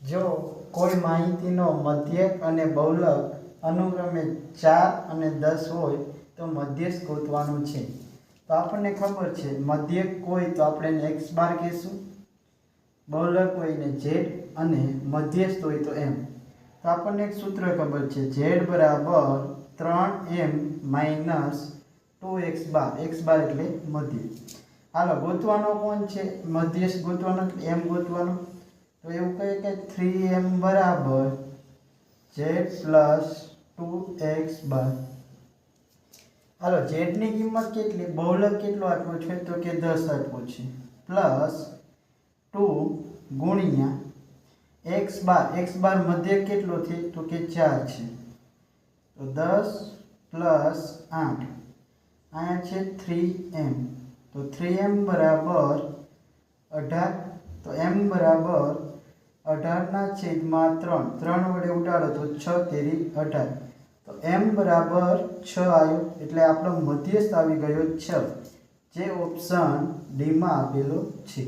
જો કોઈ માહિતીનો મધ્યક અને બહુલક અનુક્રમે 4 અને 10 હોય તો મધ્યસ્થ ગોતવાનું છે। તો આપણને ખબર છે મધ્યક હોય તો આપણે એને x બાર કહીશું, બહુલક હોય ને z અને મધ્યસ્થ હોય તો m। તો આપણને એક સૂત્ર ખબર છે z બરાબર 3m માઇનસ 2x બાર, x બાર એટલે મધ્ય। હાલો ગોતવાનો કોણ છે? મધ્યસ્થ ગોતવાનો એટલે m ગોતવાનો। તો એવું કહે કે 3m બરાબર z પ્લસ 2x બાર। હાલો z ની કિંમત કેટલી? બહુલક કેટલો આપ્યો છે? તો કે 10 આપ્યો છે, પ્લસ 2 ગુણ્યા x બાર મધ્યક કેટલો છે? તો કે 4 છે, તો 10 પ્લસ 8 અહીંયા છે 3m, તો 3m બરાબર 18। તો m બરાબર 18 ના છેદમાં 3, 3 વડે ઉડાડો તો 6 તેરી 18, તો m બરાબર 6 આવ્યો। એટલે આપણો મધ્યસ્થ આવી ગયો 6, જે ઓપ્શન ડી માં આપેલો છે।